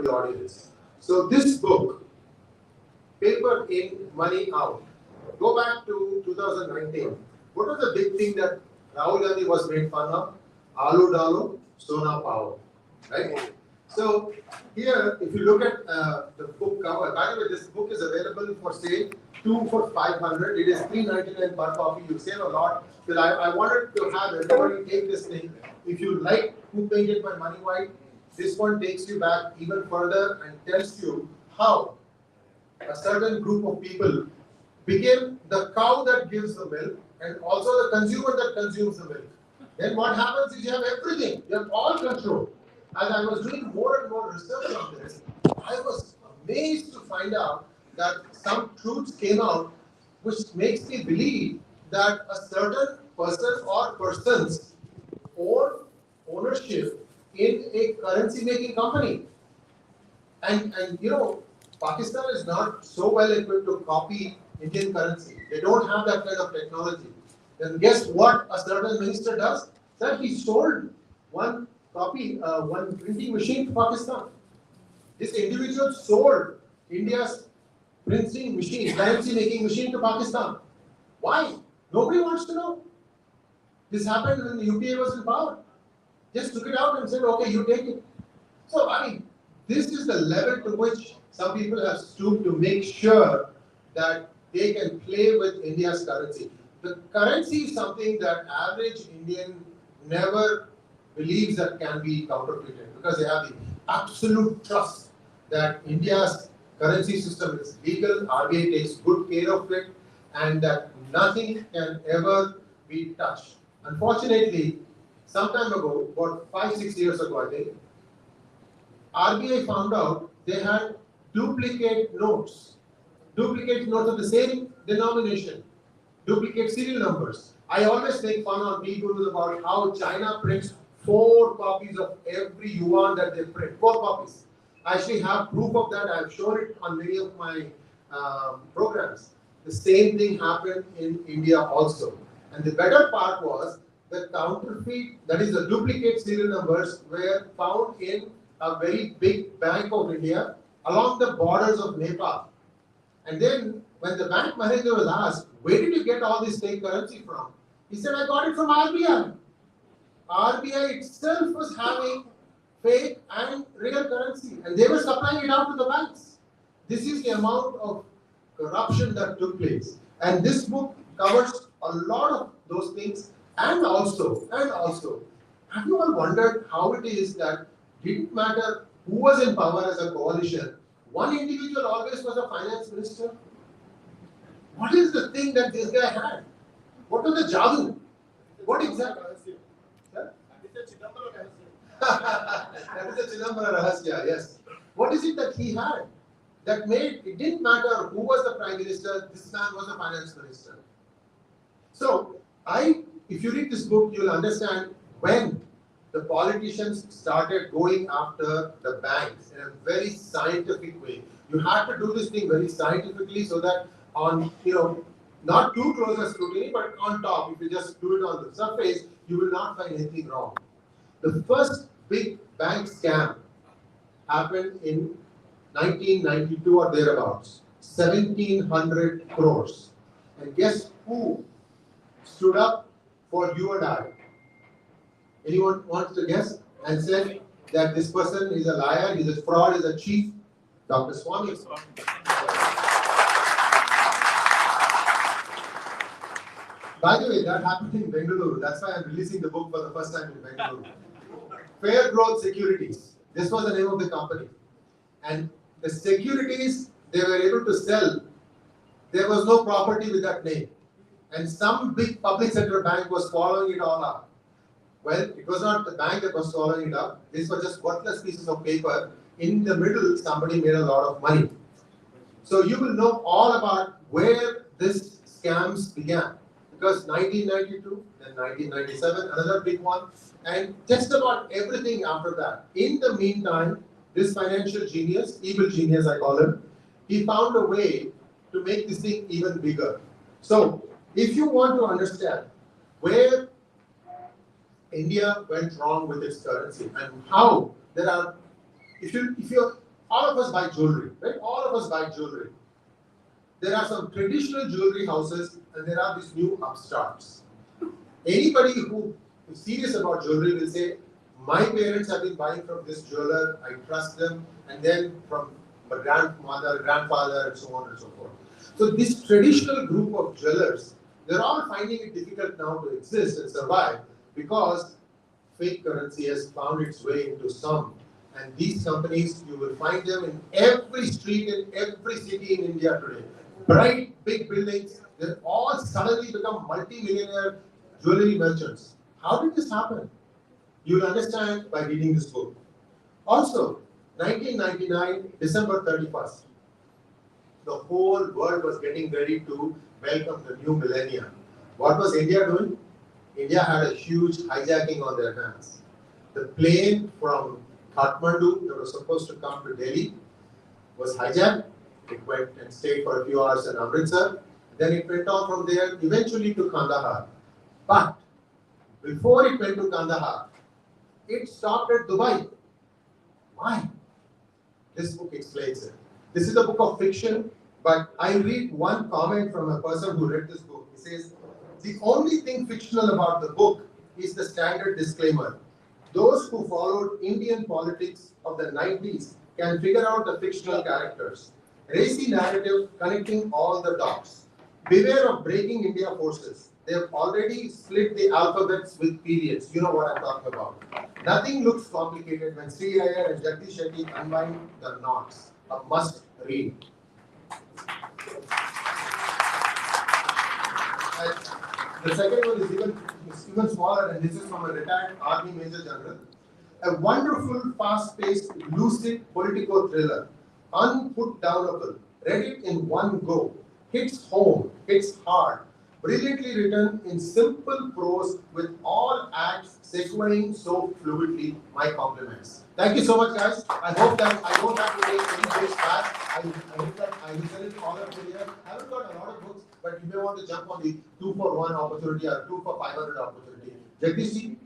the audience. So this book, Paper in, Money Out. Go back to 2019. What was the big thing that Rahul Gandhi was made fun of? Alu Dalu, Sona Power. Right? So here, if you look at the book cover, by the way, this book is available for sale, 2 for 500. It is 399 per copy. You save a lot. But I wanted to have everybody take this thing. If you like Who Painted My Money White, this one takes you back even further and tells you how a certain group of people became the cow that gives the milk and also the consumer that consumes the milk. Then what happens is you have everything, you have all control. As I was doing more and more research on this, I was amazed to find out that some truths came out which makes me believe that a certain person or persons own ownership in a currency making company. And you know, Pakistan is not so well equipped to copy Indian currency. They don't have that kind of technology. Then guess what a certain minister does? Sir, he sold one printing machine to Pakistan. This individual sold India's printing machine, currency making machine to Pakistan. Why? Nobody wants to know. This happened when the UPA was in power. Just took it out and said, okay, you take it. So, I mean, this is the level to which some people have stooped to make sure that they can play with India's currency. The currency is something that average Indian never believes that can be counterfeited because they have the absolute trust that India's currency system is legal, RBI takes good care of it, and that nothing can ever be touched. Unfortunately, some time ago, about 5-6 years ago, I think, RBI found out they had duplicate notes of the same denomination, duplicate serial numbers. I always make fun on people about how China prints 4 copies of every yuan that they print, 4 copies. I actually have proof of that. I've shown it on many of my programs. The same thing happened in India also. And the better part was the counterfeit, that is the duplicate serial numbers, were found in a very big Bank of India along the borders of Nepal. And then when the bank manager was asked, where did you get all this fake currency from? He said, I got it from RBI. RBI itself was having fake and real currency, and they were supplying it out to the banks. This is the amount of corruption that took place. And this book covers a lot of those things. And also, have you all wondered how it is that didn't matter who was in power as a coalition, one individual always was a finance minister? What is the thing that this guy had? What was the jadoo? What exactly? That is the Chidambara Rahasya, yes. What is it that he had that made it didn't matter who was the prime minister, this man was the finance minister. So, if you read this book, you'll understand when the politicians started going after the banks in a very scientific way. You have to do this thing very scientifically so that on, not too close a scrutiny, but on top, if you just do it on the surface, you will not find anything wrong. The first big bank scam happened in 1992 or thereabouts, 1700 crores. And guess who stood up for you and I? Anyone wants to guess? And said that this person is a liar, he's a fraud, he's a cheat? Dr. Swami. By the way, that happened in Bengaluru. That's why I'm releasing the book for the first time in Bengaluru. Fair Growth Securities. This was the name of the company. And the securities they were able to sell, there was no property with that name. And some big public sector bank was following it all up. Well, it was not the bank that was following it up. These were just worthless pieces of paper. In the middle, somebody made a lot of money. So you will know all about where this scams began. Because 1992, then 1997, another big one, and just about everything after that. In the meantime, this financial genius, evil genius I call him, he found a way to make this thing even bigger. So, if you want to understand where India went wrong with its currency and how there are, if you All of us buy jewelry, right? All of us buy jewelry. There are some traditional jewelry houses and there are these new upstarts. Anybody who is serious about jewelry will say, my parents have been buying from this jeweler, I trust them, and then from my grandmother, grandfather, and so on and so forth. So this traditional group of jewelers, they're all finding it difficult now to exist and survive because fake currency has found its way into some. And these companies, you will find them in every street in every city in India today. Bright, big buildings, they've all suddenly become multi-millionaire jewelry merchants. How did this happen? You will understand by reading this book. Also, 1999, December 31st, the whole world was getting ready to welcome the new millennium. What was India doing? India had a huge hijacking on their hands. The plane from Kathmandu that was supposed to come to Delhi was hijacked. It went and stayed for a few hours in Amritsar. Then it went on from there, eventually to Kandahar. But before it went to Kandahar, it stopped at Dubai. Why? This book explains it. This is a book of fiction, but I read one comment from a person who read this book. He says, the only thing fictional about the book is the standard disclaimer. Those who followed Indian politics of the 90s can figure out the fictional characters. Racy narrative connecting all the dots. Beware of breaking India forces. They have already split the alphabets with periods. You know what I'm talking about. Nothing looks complicated when Sri Iyer and Jagdish Shetty unwind the knots. A must read. The second one is even smaller, and this is from a retired Army Major General. A wonderful, fast-paced, lucid political thriller, unputdownable. Read it in one go. Hits home, hits hard. Brilliantly written in simple prose with all acts segueing so fluidly. My compliments. Thank you so much, guys. I hope that I don't have to take any books back. I hope that I will sell it all up here. I haven't got a lot of books, but you may want to jump on the 2 for 1 opportunity or 2 for 500 opportunity. Jagdish ji?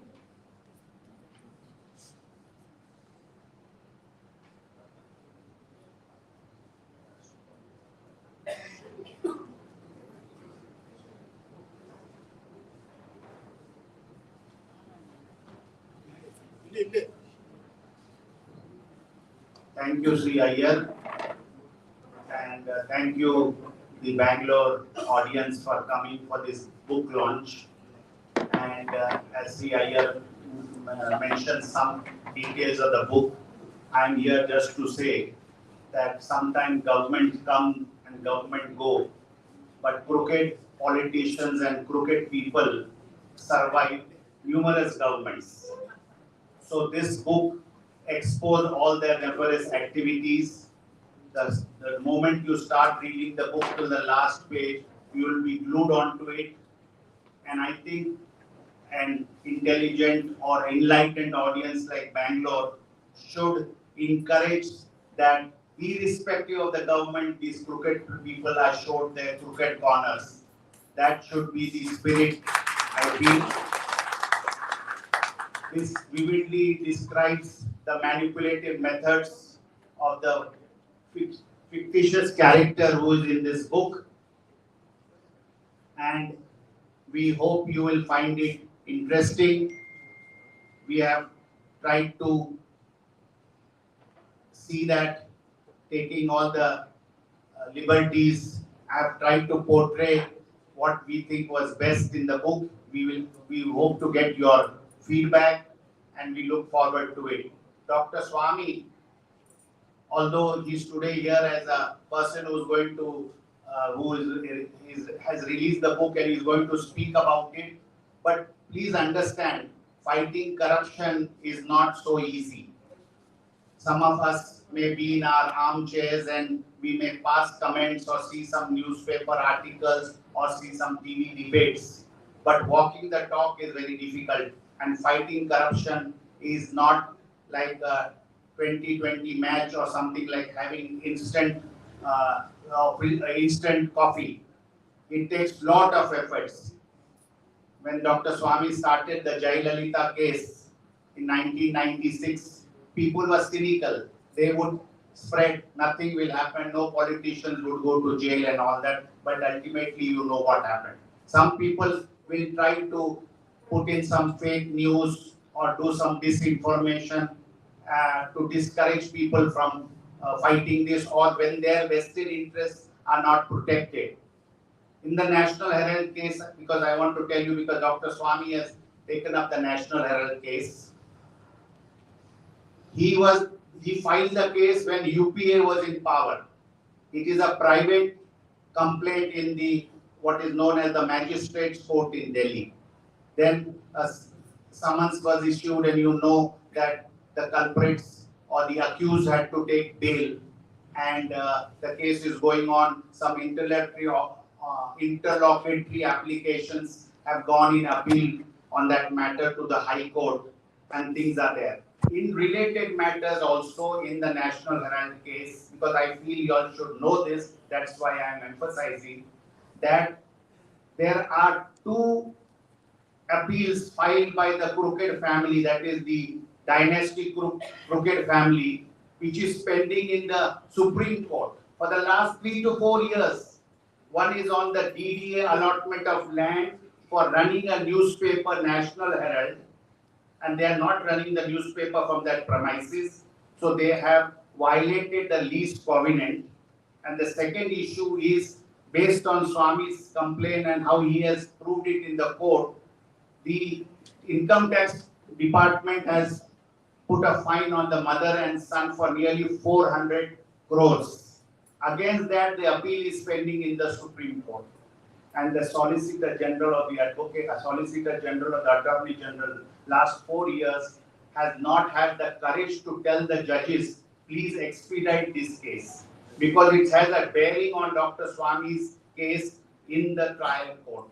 Thank you, Sri Iyer, and thank you, the Bangalore audience, for coming for this book launch. And as Sri Iyer mentioned some details of the book, I'm here just to say that sometimes government come and government go, but crooked politicians and crooked people survived numerous governments. So this book exposed all their nefarious activities. The moment you start reading the book till the last page, you will be glued onto it. And I think an intelligent or enlightened audience like Bangalore should encourage that, irrespective of the government, these crooked people are showed their crooked corners. That should be the spirit, I feel. This vividly describes the manipulative methods of the fictitious character who is in this book, and we hope you will find it interesting. We have tried to see that, taking all the liberties, I have tried to portray what we think was best in the book. We hope to get your feedback and we look forward to it. Dr. Swami, although he's today here as a person who's going to, has released the book and is going to speak about it, but please understand, fighting corruption is not so easy. Some of us may be in our armchairs and we may pass comments or see some newspaper articles or see some TV debates, but walking the talk is very difficult, and fighting corruption is not like a 2020 match or something like having instant coffee. It takes lot of efforts. When Dr. Swami started the Jayalalitha case in 1996, people were cynical. They would spread, nothing will happen, no politicians would go to jail and all that, but ultimately you know what happened. Some people will try to put in some fake news or do some disinformation to discourage people from fighting this, or when their vested interests are not protected. In the National Herald case, because I want to tell you, because Dr. Swami has taken up the National Herald case, he filed the case when UPA was in power. It is a private complaint in the what is known as the Magistrates Court in Delhi. Then a summons was issued, and you know that the culprits or the accused had to take bail, and the case is going on. Some interlocutory applications have gone in appeal on that matter to the High Court, and things are there. In related matters also in the National Herald case, because I feel you all should know this, that's why I am emphasizing that there are two appeals filed by the Crooked family, that is the dynasty Crooked family, which is pending in the Supreme Court for the last 3 to 4 years. One is on the DDA allotment of land for running a newspaper, National Herald, and they are not running the newspaper from that premises, so they have violated the lease covenant. And the second issue is based on Swami's complaint and how he has proved it in the court. The income tax department has put a fine on the mother and son for nearly 400 crores. Against that, the appeal is pending in the Supreme Court. And the Solicitor General of the Advocate, Solicitor General of the Attorney General, last 4 years has not had the courage to tell the judges, please expedite this case, because it has a bearing on Dr. Swami's case in the trial court.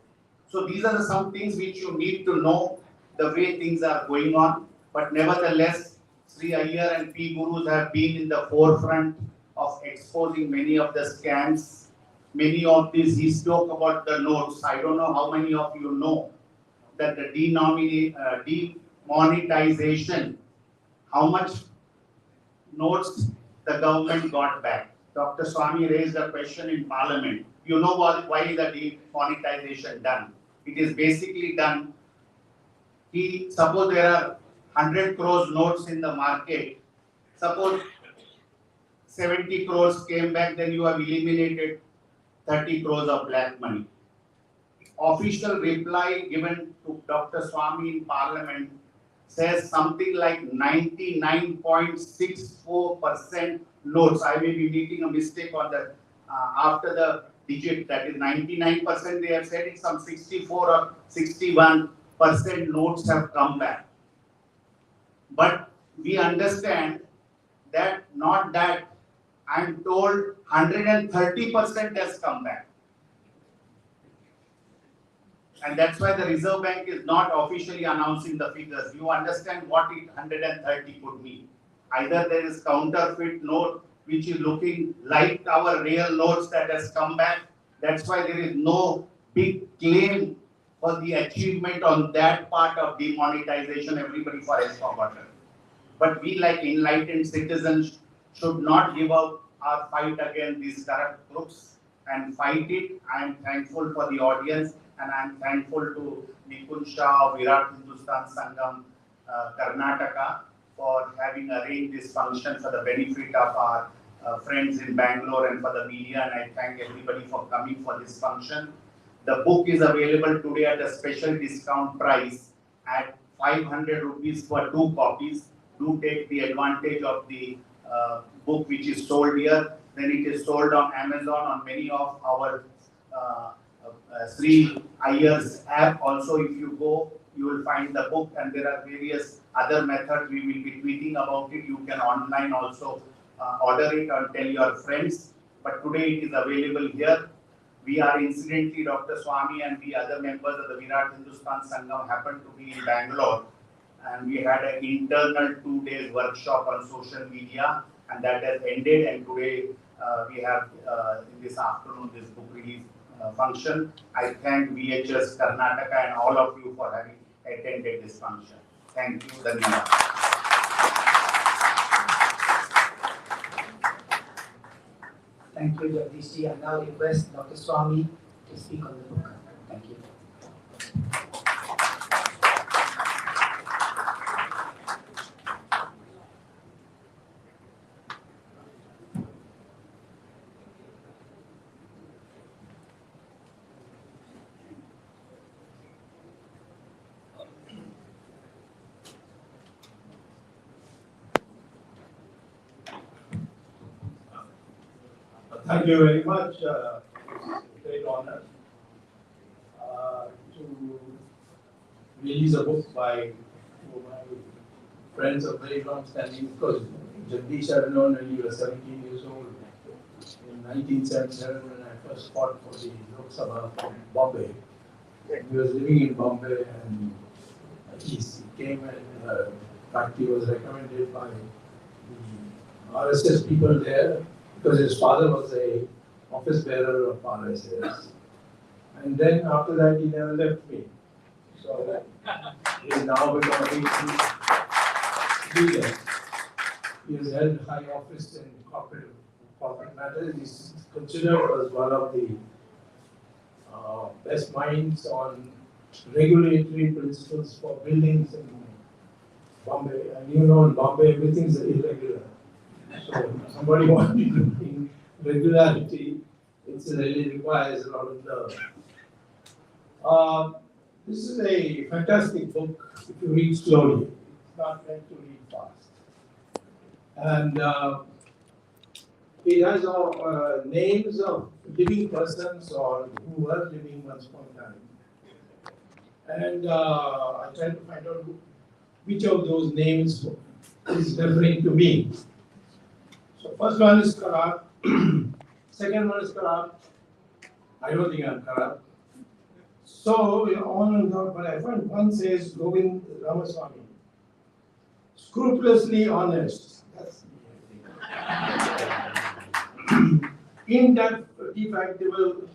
So these are some things which you need to know the way things are going on. But nevertheless, Sri Iyer and P. Gurus have been in the forefront of exposing many of the scams. Many of these, he spoke about the notes. I don't know how many of you know that the demonetization, how much notes the government got back. Dr. Swami raised a question in Parliament. You know why is the demonetization done? It is basically done. Suppose there are 100 crores notes in the market. Suppose 70 crores came back, then you have eliminated 30 crores of black money. Official reply given to Dr. Swami in Parliament says something like 99.64% notes. I may be making a mistake on that after the digit, that is 99%. They have said it's some 64 or 61% notes have come back. But we understand that not that. I am told 130% has come back. And that's why the Reserve Bank is not officially announcing the figures. You understand what 130 could mean. Either there is counterfeit note which is looking like our real notes that has come back. That's why there is no big claim for the achievement on that part of demonetization. Everybody for has forgotten. But we, like enlightened citizens, should not give up our fight against these corrupt groups and fight it. I am thankful for the audience, and I am thankful to Nikun Shah of Virat Hindustan Sangam, Karnataka, for having arranged this function for the benefit of our friends in Bangalore and for the media, and I thank everybody for coming for this function. The book is available today at a special discount price at 500 rupees for 2 copies. Do take the advantage of the book which is sold here. Then it is sold on Amazon, on many of our Sri Iyer's app. Also, if you go, you will find the book, and there are various other methods. We will be tweeting about it. You can online also order it or tell your friends. But today it is available here. We are incidentally, Dr. Swami and the other members of the Virat Hindustan Sangam happened to be in Bangalore. And we had an internal 2 days workshop on social media, and that has ended. And today we have in this afternoon this book release function. I thank VHS Karnataka and all of you for having attended this function. Thank you. Dhanyawad. Thank you, Jagdish ji. I now request Dr. Swami to speak on the book. Thank you. Thank you very much. It's a great honor to release a book by my friends of very long standing. Because Jagdish I've known when he was 17 years old in 1977 when I first fought for the Lok Sabha from Bombay. He was living in Bombay and he came and in fact he was recommended by the RSS people there because his father was a office bearer of RSS. And then after that, he never left me. So he is now become a leader. He has held high office in corporate matters. He is considered as one of the best minds on regulatory principles for buildings in Bombay. And you know, in Bombay, everything is irregular. So somebody wanting to bring regularity, it really requires a lot of nerve. This is a fantastic book if you read slowly. It's not meant to read fast. And it has names of living persons or who were living once upon a time. And I tried to find out which of those names is referring to me. So first one is Karar, second one is Karar. I don't think I'm Karar. So on and on, but I find one says Govind Ramaswamy, scrupulously honest. That's in-depth, defatigable,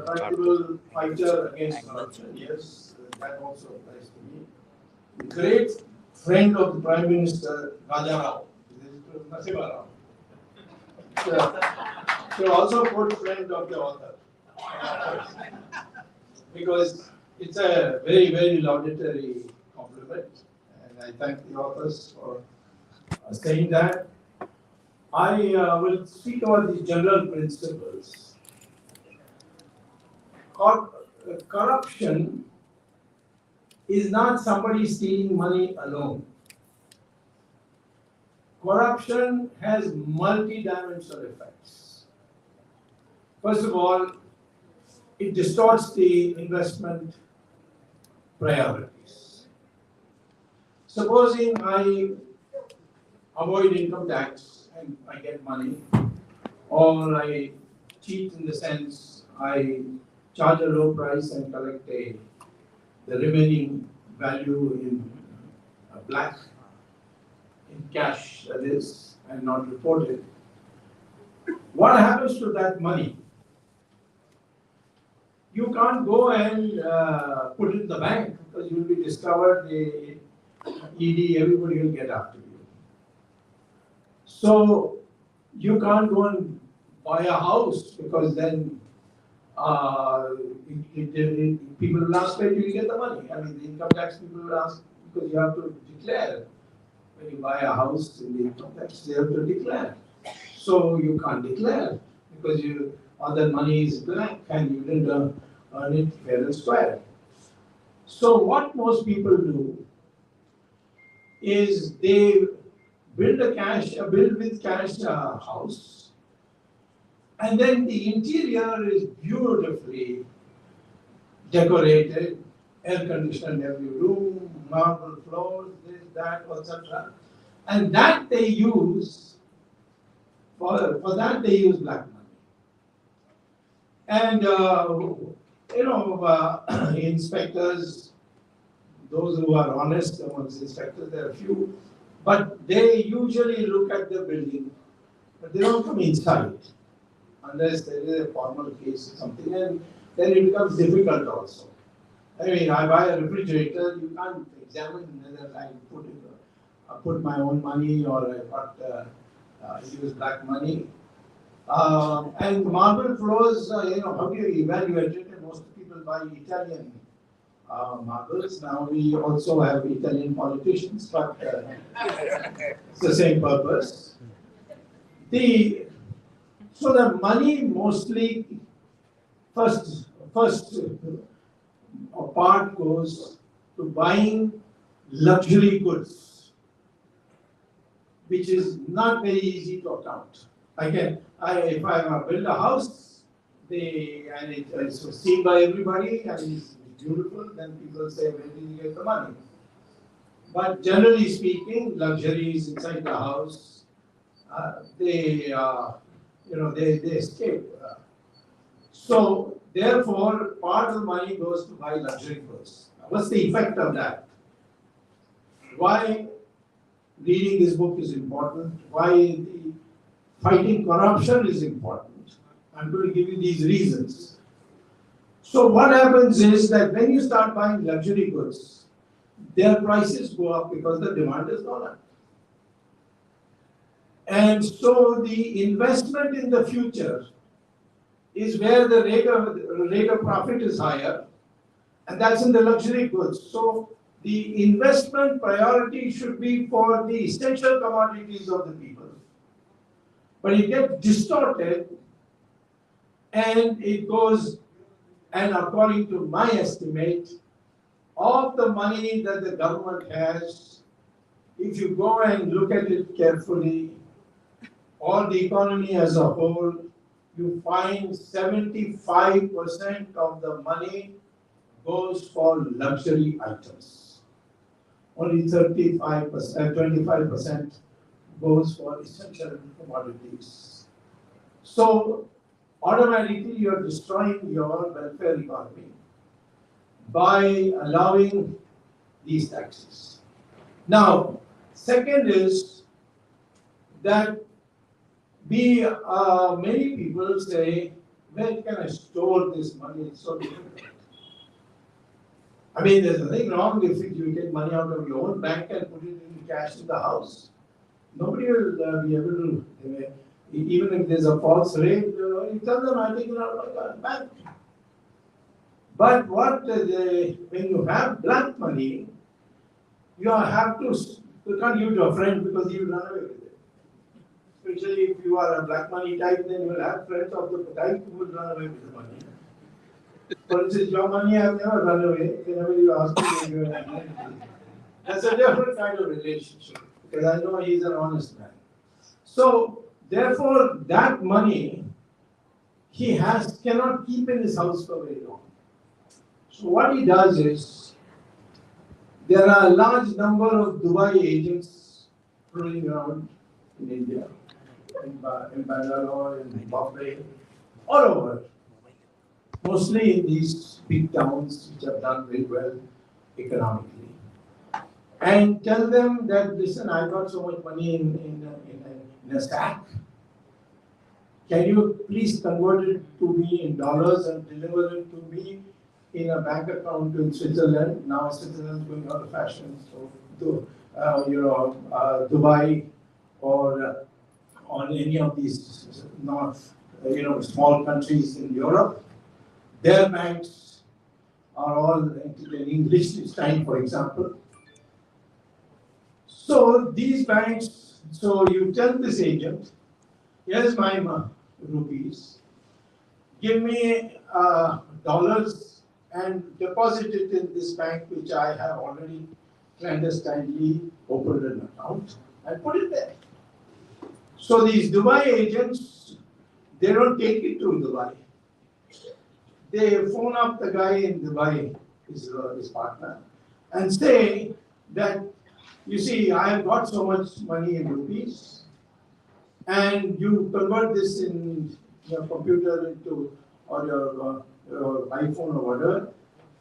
practical fighter against corruption. Yes, that also applies to me. Great friend of the Prime Minister Raja Rao, Narasimha Rao. So also good friend of the author. Because it's a very, very laudatory compliment. And I thank the authors for saying that. I will speak about the general principles. Corruption is not somebody stealing money alone. Corruption has multi-dimensional effects. First of all, it distorts the investment priorities. Supposing I avoid income tax and I get money, or I cheat in the sense I charge a low price and collect the remaining value in black, in cash that is, and not report it. What happens to that money? You can't go and put it in the bank because you will be discovered, the ED, everybody will get after you. So you can't go and buy a house because then people will ask where do you get the money? I mean, the income tax people will ask because you have to declare. When you buy a house in the income tax, they have to declare. So you can't declare because other money is black and you didn't earn it fair and square. So what most people do is they build with cash house, and then the interior is beautifully decorated, air conditioned every room, marble floors, this, that, etc. And that they use for that they use black money. And inspectors, those who are honest amongst inspectors, there are few, but they usually look at the building, but they don't come inside unless there is a formal case or something, and then it becomes difficult also. I mean, I buy a refrigerator, you can't examine whether I put my own money or I use black money. And marble floors, how do you evaluate it? And most people buy Italian marbles. Now we also have Italian politicians, but it's the same purpose. So the money mostly first part goes to buying luxury goods, which is not very easy to account. If I build a house, and it's seen by everybody and it's beautiful, then people say, where did you get the money? But generally speaking, luxuries inside the house, they escape. So therefore, part of the money goes to buy luxury goods. What's the effect of that? Why reading this book is important? Why fighting corruption is important? I'm going to give you these reasons. So what happens is that when you start buying luxury goods, their prices go up because the demand has gone up. And so the investment in the future is where the rate of profit is higher, and that's in the luxury goods. So the investment priority should be for the essential commodities of the people. But it gets distorted, and it goes, and according to my estimate, of the money that the government has, if you go and look at it carefully, or the economy as a whole, you find 75% of the money goes for luxury items. Only 25% goes for essential commodities. So automatically you're destroying your welfare economy by allowing these taxes. Now, second is that many people say, where can I store this money? It's so difficult. I mean, there's nothing wrong if you take money out of your own bank and put it in cash in the house. Nobody will be able to, even if there's a false rate, you tell them, I take it out of the bank. But when you have blank money, you can't give it to a friend because he will run away with it. Especially if you are a black money type, then you will have friends of the type who will run away with the money. For instance, your money I have never run away. Whenever you ask me, that's a different kind of relationship because I know he's an honest man. So therefore, that money he cannot keep in his house for very long. So what he does is, there are a large number of Dubai agents rolling around in India, in Bangalore, in Bombay, all over. Mostly in these big towns which have done very well economically. And tell them that, listen, I got so much money in a sack. Can you please convert it to me in dollars and deliver it to me in a bank account in Switzerland? Now Switzerland is going out of fashion, so Dubai or on any of these small countries in Europe, their banks are all in Liechtenstein, for example. So these banks, so you tell this agent, here's my rupees, give me dollars and deposit it in this bank which I have already clandestinely opened an account and put it there. So these Dubai agents, they don't take it to Dubai. They phone up the guy in Dubai, his partner, and say that, you see, I have got so much money in rupees, and you convert this in your computer into, or your iPhone or whatever,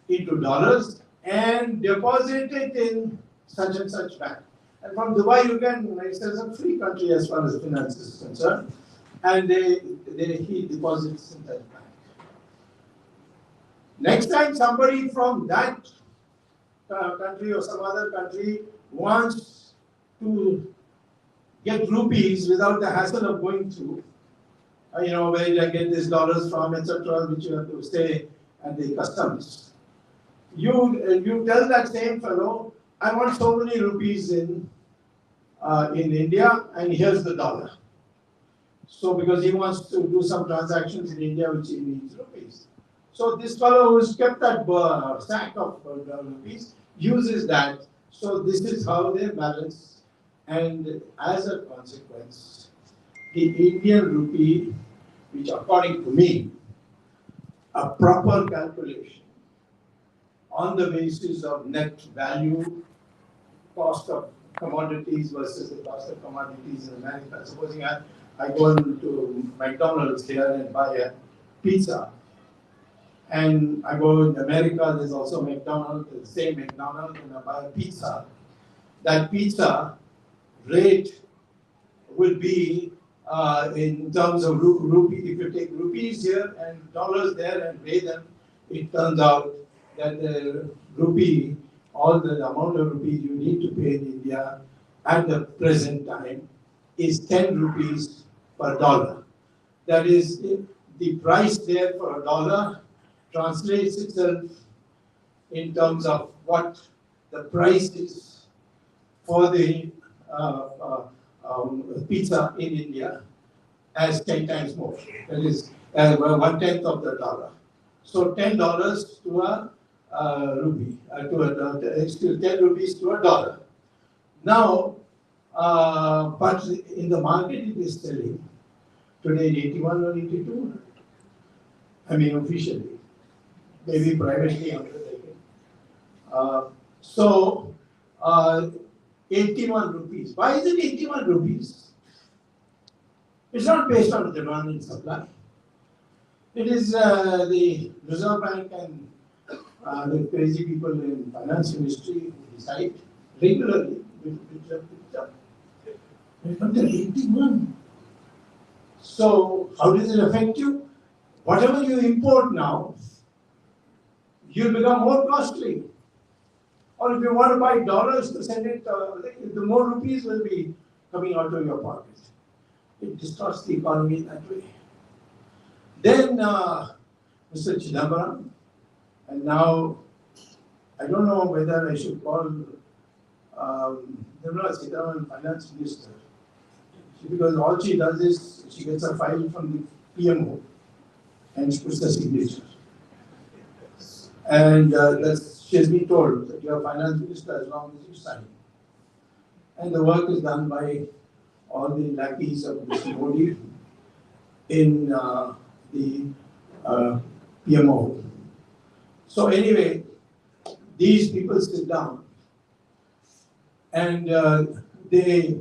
into dollars, and deposit it in such and such bank. And from Dubai, you can, it's a free country as far as finance is concerned, and he deposits in that bank. Next time somebody from that country or some other country wants to get rupees without the hassle of going through, where did I get these dollars from, etc., which you have to stay at the customs. You tell that same fellow, I want so many rupees in India, and here's the dollar. So because he wants to do some transactions in India, which he needs rupees. So this fellow who's kept that stack of rupees uses that. So this is how they balance, and as a consequence, the Indian rupee, which according to me, a proper calculation on the basis of net value, cost of commodities versus the cost of commodities in America. Supposing I go into McDonald's here and buy a pizza, and I go in America, there's also McDonald's, the same McDonald's, and I buy a pizza. That pizza rate will be in terms of rupee. If you take rupees here and dollars there and weigh them, it turns out that the rupee, all the amount of rupees you need to pay in India at the present time is 10 rupees per dollar. That is, the price there for a dollar translates itself in terms of what the price is for the pizza in India as 10 times more. That is 1/10 of the dollar. So $10 to a rupee, excuse 10 rupees to a dollar. Now, but in the market it is selling today 81 or 82. I mean officially, maybe privately undertaken. So 81 rupees. Why is it 81 rupees? It's not based on demand and supply. It is the Reserve Bank and the crazy people in finance industry who decide regularly. But they're 81. So how does it affect you? Whatever you import now, you'll become more costly. Or if you want to buy dollars to send it, the more rupees will be coming out of your pocket. It distorts the economy that way. Then Mr. Chidambaram, and now I don't know whether I should call Nirmala Sitharaman finance minister, because all she does is she gets a file from the PMO and she puts the signature. And she has been told that you are finance minister as long as you sign. And the work is done by all the lackeys of Mr. Modi in the PMO. So anyway, these people sit down and they,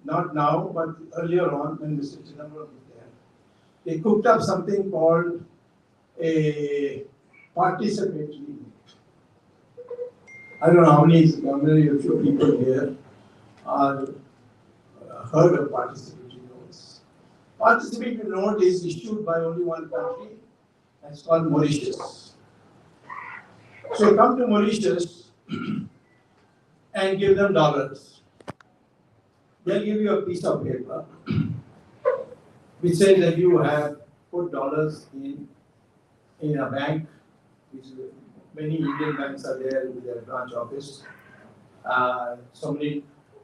not now, but earlier on when Mr. Chidambaram was there, they cooked up something called a participatory note. I don't know how many of you people here are heard of participatory notes. Participatory note is issued by only one country, and it's called Mauritius. So come to Mauritius and give them dollars. They'll give you a piece of paper which says that you have put dollars in a bank, which many Indian banks are there with their branch office.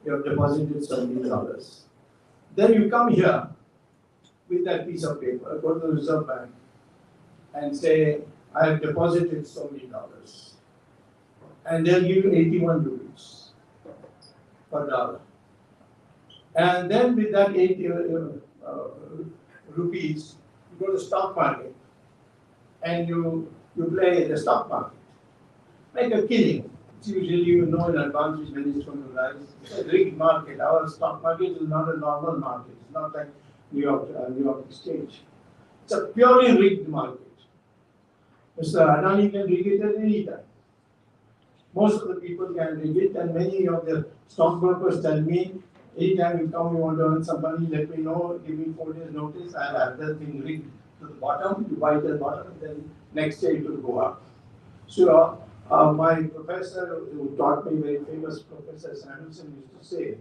You have deposited so many dollars. Then you come here with that piece of paper, go to the Reserve Bank and say, I have deposited so many dollars. And they'll give you 81 rupees per dollar. And then with that 80 rupees, you go to the stock market and you play the stock market. Make a killing. It's usually you know in advance which when it's going to rise. It's a rigged market. Our stock market is not a normal market. It's not like New York Exchange. It's a purely rigged market. Mr. Adani can rig it at any time. Most of the people can rig it, and many of the stockbrokers tell me, anytime you come, you want to earn some money, let me know, give me 4 days notice, I'll have that thing rigged to the bottom, you buy the bottom, and then next day it will go up. So my professor who taught me, very famous Professor Samuelson, used to say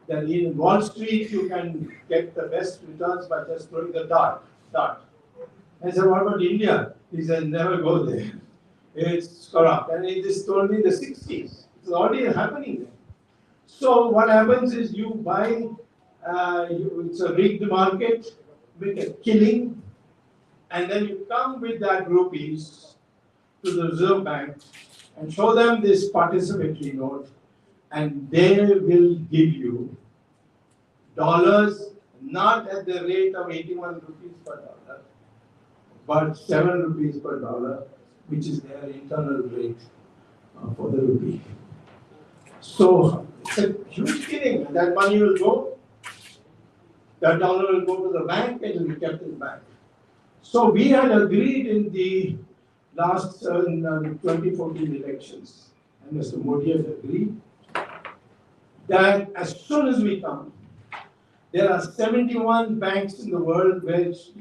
that in Wall Street you can get the best returns by just throwing the dart. I said, what about India? He said, never go there. It's corrupt. And he just told me in the 60s. It's already happening there. So what happens is you buy, it's a rigged market, make a killing, and then you come with that rupees to the Reserve Bank and show them this participatory note, and they will give you dollars not at the rate of 81 rupees per dollar, but 7 rupees per dollar, which is their internal rate for the rupee. So it's a huge killing. That money will go, that dollar will go to the bank and it will be kept in the bank. So we had agreed in the last 2014 elections, and Mr. Modi had agreed that as soon as we come, there are 71 banks in the world which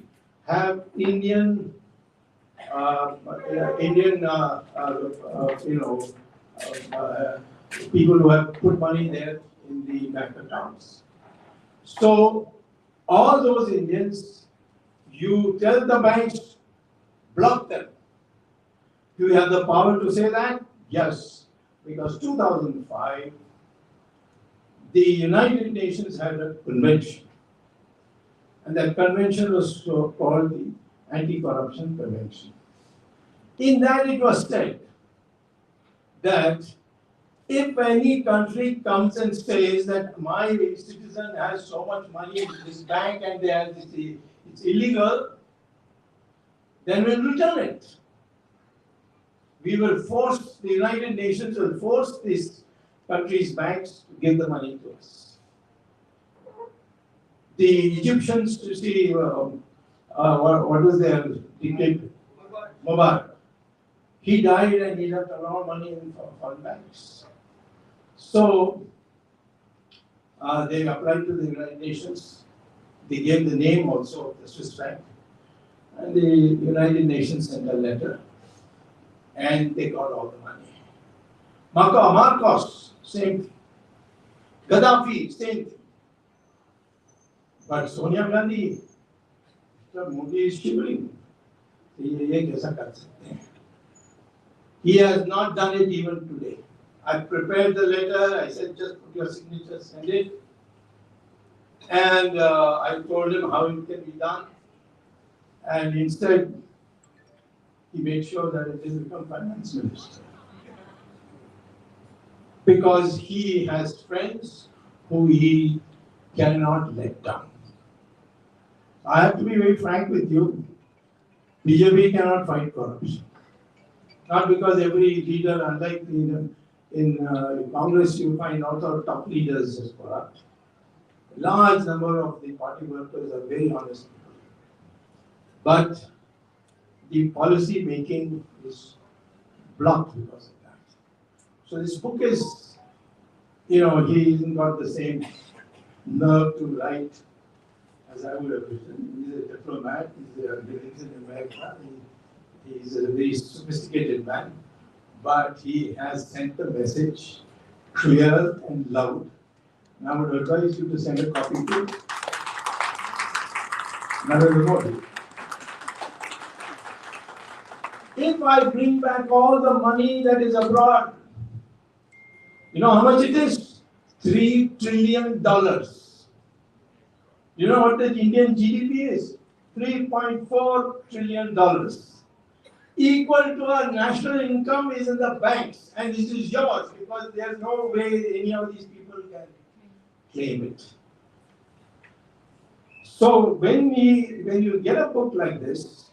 have Indian, people who have put money there in the bank accounts. So all those Indians, you tell the banks, block them. Do you have the power to say that? Yes, because 2005, the United Nations had a convention, and that convention was called the Anti-Corruption Convention. In that it was said that if any country comes and says that my citizen has so much money in this bank and it's illegal, then we'll return it. We will force, the United Nations will force these countries' banks to give the money to us. The Egyptians, you see, what was their dictator? Mubarak. He died and he left a lot of money in foreign banks. So they applied to the United Nations. They gave the name also of the Swiss bank. And the United Nations sent a letter. And they got all the money. Marcos, same thing. Gaddafi, same thing. But Sonia Gandhi, Modi is shivering. He has not done it even today. I prepared the letter, I said just put your signature, send it. And I told him how it can be done. And instead, he made sure that it will become finance minister. Because he has friends who he cannot let down. I have to be very frank with you. BJP cannot fight corruption. Not because every leader, unlike in Congress, you find also top leaders as corrupt. A large number of the party workers are very honest people. But the policy making is blocked because of that. So this book is, he hasn't got the same nerve to write as I would have written. He's a diplomat, he lives in America, he's a very sophisticated man, but he has sent the message clear and loud. And I would advise you to send a copy to Narendra Modi. If I bring back all the money that is abroad, you know how much it is? $3 trillion. You know what the Indian GDP is? $3.4 trillion. Equal to our national income is in the banks, and this is yours because there's no way any of these people can claim it. So when you get a book like this,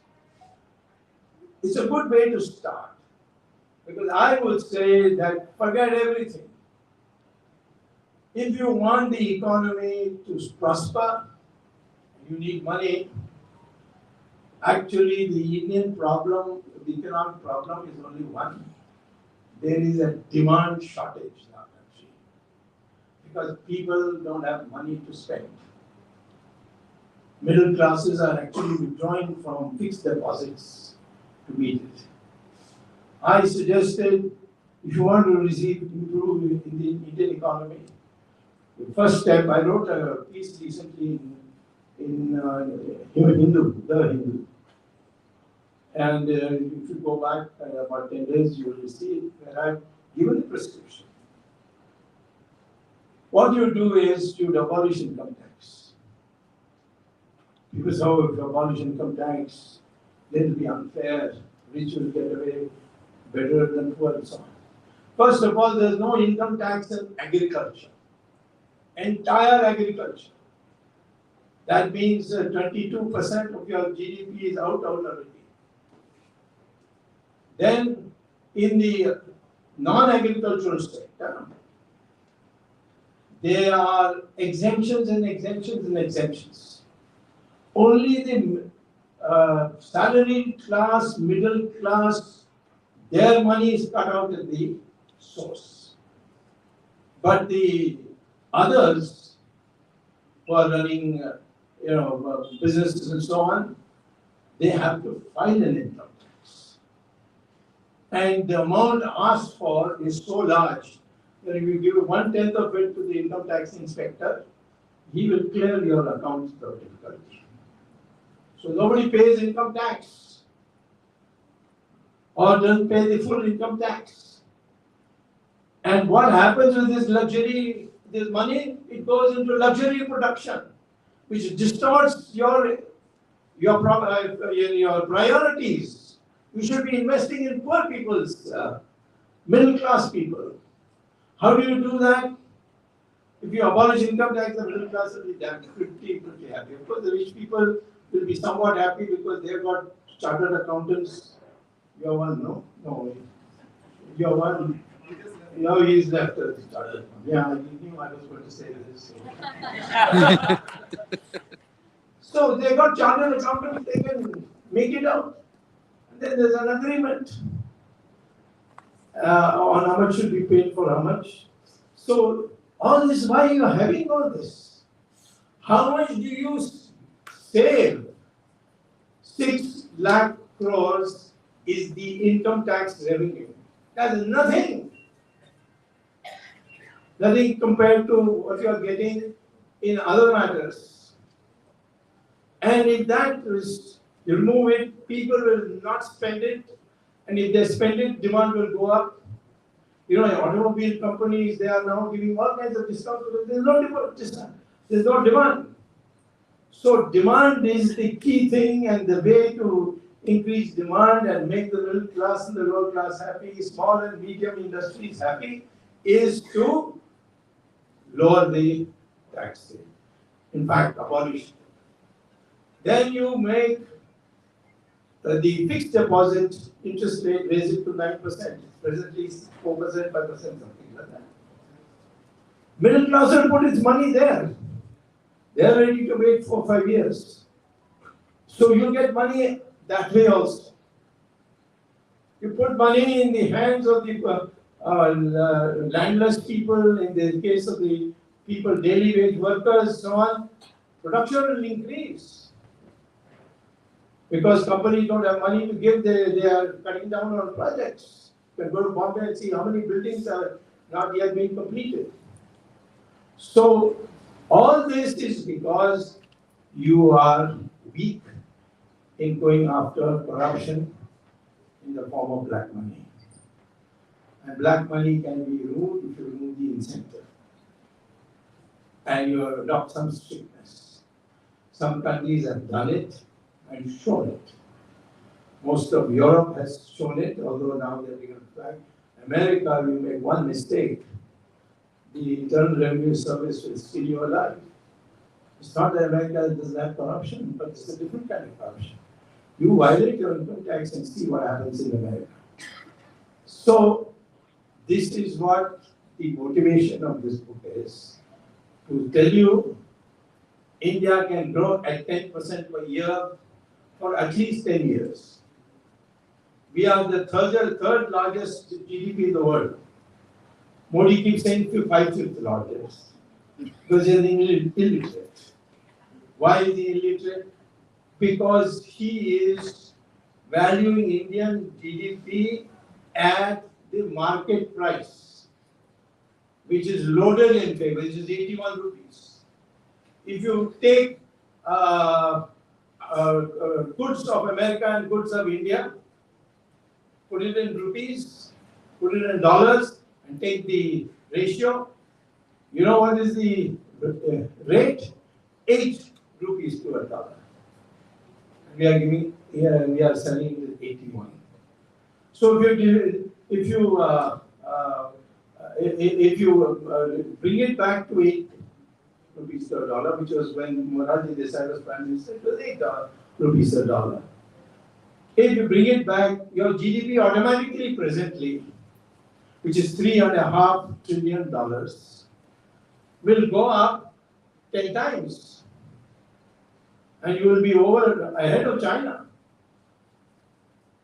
it's a good way to start. Because I would say that forget everything. If you want the economy to prosper, you need money. Actually, the Indian problem, the economic problem is only one. There is a demand shortage in our country. Because people don't have money to spend. Middle classes are actually withdrawing from fixed deposits to meet it. I suggested if you want to improve in the Indian economy, The first step, I wrote a piece recently in Hindu, The Hindu. And if you go back about 10 days, you will see where I've given the prescription. What you do is you abolish income tax. People say, oh, if you abolish income tax, then it will be unfair, rich will get away better than poor and so on. First of all, there is no income tax in agriculture. Entire agriculture. That means 22% of your GDP is out already. Then in the non-agricultural sector, there are exemptions and exemptions and exemptions. Only the salaried class, middle class, their money is cut out at the source. But the others who are running businesses and so on, they have to file an income tax. And the amount asked for is so large that if you give 1/10 of it to the income tax inspector, he will clear your accounts without difficulty. So nobody pays income tax or doesn't pay the full income tax. And what happens with this luxury, this money? It goes into luxury production, which distorts your priorities. You should be investing in poor people's, middle class people. How do you do that? If you abolish income tax, the middle class will be pretty happy. Of course, the rich people will be somewhat happy because they've got chartered accountants. You're one, no? No. You're one. Now he's left as chartered. Yeah, I knew I was going to say this. So they got chartered accountants, they can make it out. And then there's an agreement on how much should be paid for how much. So all this, why you are having all this? How much do you save? 6 lakh crores is the income tax revenue. That's nothing. Nothing compared to what you are getting in other matters. And if that is, you remove it, people will not spend it. And if they spend it, demand will go up. Automobile companies, they are now giving all kinds of discounts because there's no demand. So demand is the key thing, and the way to increase demand and make the middle class and the lower class happy, small and medium industries happy, is to lower the tax rate. In fact, abolish it. Then you make the fixed deposit interest rate, raise it to 9%. Presently, 4%, 5%, something like that. Middle class will put its money there. They are ready to wait for 5 years. So you get money that way also. You put money in the hands of the landless people, in the case of the people, daily wage workers, so on, production will increase. Because companies don't have money to give, they are cutting down on projects. You can go to Bombay and see how many buildings are not yet being completed. So all this is because you are weak in going after corruption in the form of black money. And black money can be removed if you remove the incentive. And you adopt some strictness. Some countries have done it and shown it. Most of Europe has shown it, although now they're beginning to flag. America, you make one mistake, the Internal Revenue Service will steal you alive. It's not that America doesn't have corruption, but it's a different kind of corruption. You violate your income tax and see what happens in America. So, this is what the motivation of this book is, to tell you India can grow at 10% per year for at least 10 years. We are the third largest GDP in the world. Modi keeps saying 5th largest because he is illiterate. Why is he illiterate? Because he is valuing Indian GDP at the market price. which is loaded in favor, which is 81 rupees. If you take goods of America and goods of India, put it in rupees, put it in dollars, and take the ratio, you know what is the rate? 8 rupees to a dollar. We are giving, we are selling it at 81. So if you bring it back to 8 rupees to a dollar, which was when Morarji Desai was Prime Minister, it was 8 rupees a dollar. If you bring it back, your GDP automatically presently, which is $3.5 trillion, will go up 10 times. And you will be ahead of China.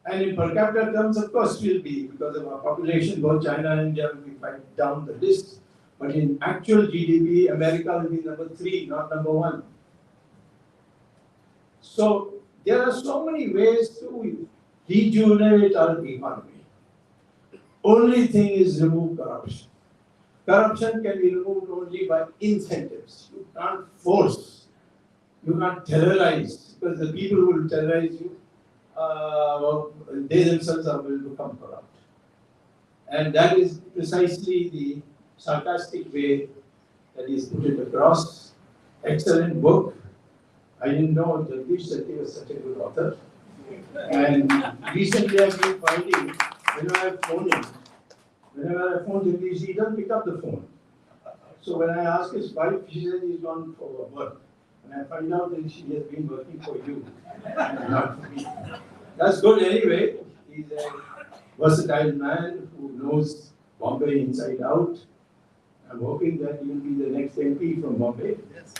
And in per capita terms, of course, will be, because of our population, both China and India will be quite down the list. But in actual GDP, America will be number 3, not number 1. So there are so many ways to rejuvenate our economy. Only thing is remove corruption. Corruption can be removed only by incentives. You can't force, you can't terrorize, because the people who will terrorize you, they themselves will become corrupt. And that is precisely the sarcastic way that is put it across. Excellent book. I didn't know Jagdish Shetty was such a good author. And recently I've been finding, whenever I phone Jagdish, he doesn't pick up the phone. So when I ask his wife, she says he's gone for work. And I find out that she has been working for you, and not for me. That's good anyway. He's a versatile man who knows Bombay inside out. I'm hoping that he will be the next MP from Bombay. Yes.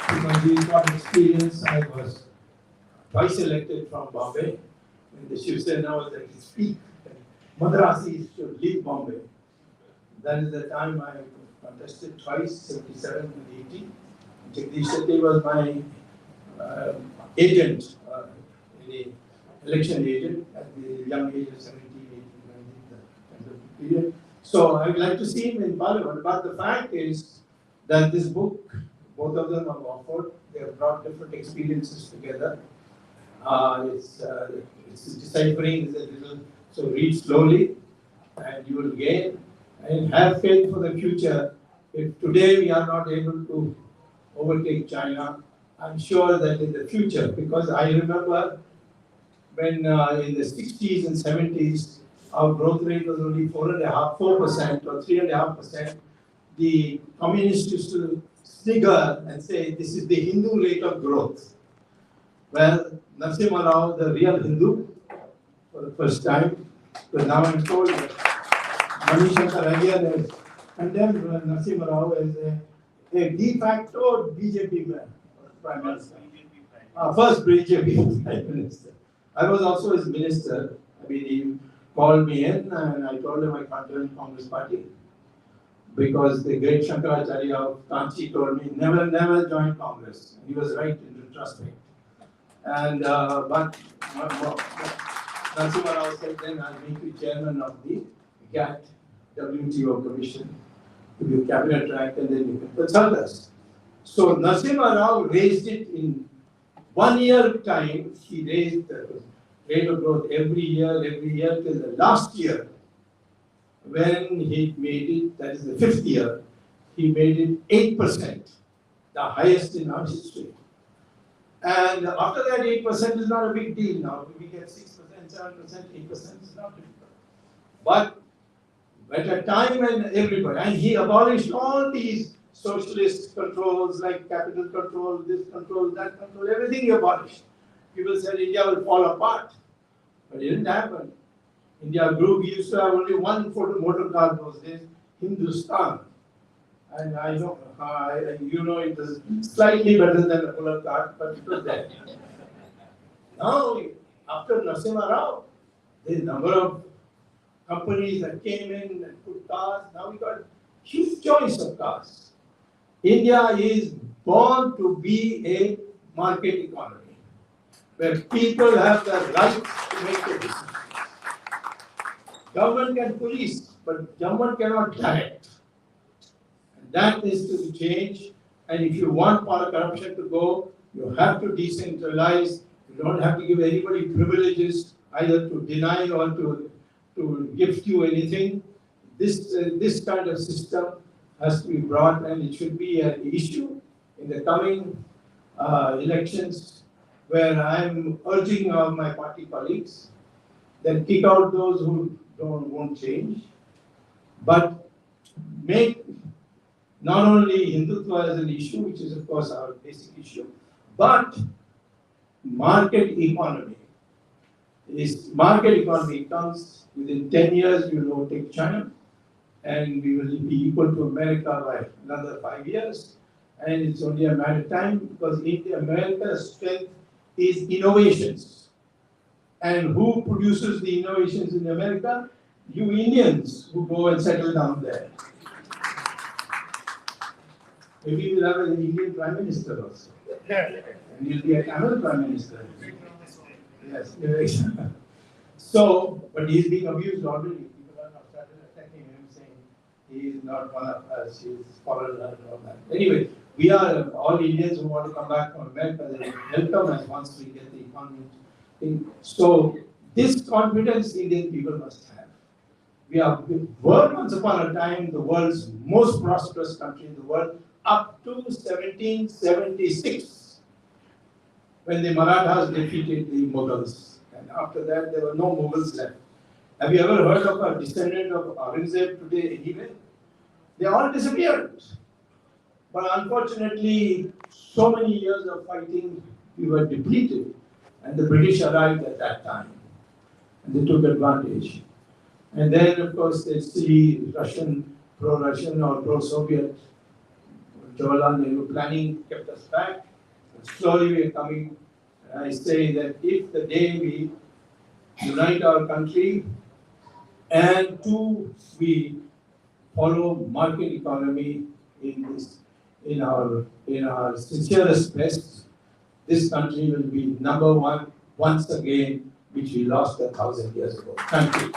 Because he's got experience, I was twice elected from Bombay. When the Shiv Sena was at its peak, Madrasis should leave Bombay. That is the time I contested twice, 77 and 80. Jagdish Shetty was my agent, election agent at the young age of 17, 18, 19, period. So I would like to see him in Parliament. But the fact is that this book, both of them have offered, they have brought different experiences together. It's deciphering is a little, so read slowly and you will gain. And have faith for the future. If today we are not able to overtake China, I'm sure that in the future, because I remember when in the 60s and 70s, our growth rate was only 4% or 3.5%. The communists used to snigger and say, this is the Hindu rate of growth. Well, Narasimha Rao, the real Hindu, for the first time, because now I'm told that Manish Shankar Aiyar has condemned Narasimha Rao as a de facto BJP Prime Minister. First BJP Prime Minister. I was also his minister. I mean, he called me in and I told him I can't join Congress party. Because the great Shankaracharya of Kanchi told me, never join Congress. He was right in retrospect. And, but Narasimha Rao said, then I'll make you chairman of the GATT, WTO Commission, to be a cabinet rank, and then you can consult us. So Narasimha Rao raised it in 1 year time. He raised the rate of growth every year till the last year, when he made it, that is the 5th year, he made it 8%, the highest in our history. And after that, 8% is not a big deal now. We get 6%, 7%, 8% is not difficult. But at a time when everybody, and he abolished all these socialist controls like capital control, this control, that control, everything he abolished. People said India will fall apart, but it didn't happen. India grew. We used to have only one motor car those days, Hindustan. And I know, you know, it was slightly better than a bullock cart, but it was there. Now, after Narasimha Rao, the number of companies that came in and put cars, now we got huge choice of cars. India is born to be a market economy, where people have the right to make a decision. Government can police, but government cannot direct. And that is to be changed. And if you want corruption to go, you have to decentralize. You don't have to give anybody privileges either to deny or to gift you anything. This kind of system has to be brought, and it should be an issue in the coming elections, where I am urging all my party colleagues that kick out those who won't change, but make not only Hindutva as an issue, which is of course our basic issue, but market economy. This market economy comes within 10 years, we will overtake China, and we will be equal to America by another 5 years. And it's only a matter of time, because America's strength is innovations. And who produces the innovations in America? You Indians who go and settle down there. Maybe we'll have an Indian Prime Minister also. And you'll be a Tamil Prime Minister. Yes. So, but he's being abused already. People are not started attacking him, saying he is not one of us, he is foreigner and all that. Anyway, we are all Indians who want to come back from America, they welcome us once we get the economy thing. So, this confidence Indian people must have. We were once upon a time the world's most prosperous country in the world up to 1776, when the Marathas defeated the Mughals. And after that, there were no Mughals left. Have you ever heard of a descendant of Aurangzeb today anywhere? They all disappeared. But unfortunately, so many years of fighting, we were depleted. And the British arrived at that time. And they took advantage. And then, of course, they see Russian, pro-Russian or pro-Soviet, Jawaharlal Nehru planning kept us back. And slowly we are coming. And I say that if the day we unite our country and we follow market economy in our sincerest best, this country will be number one once again, which we lost 1,000 years ago. Thank you.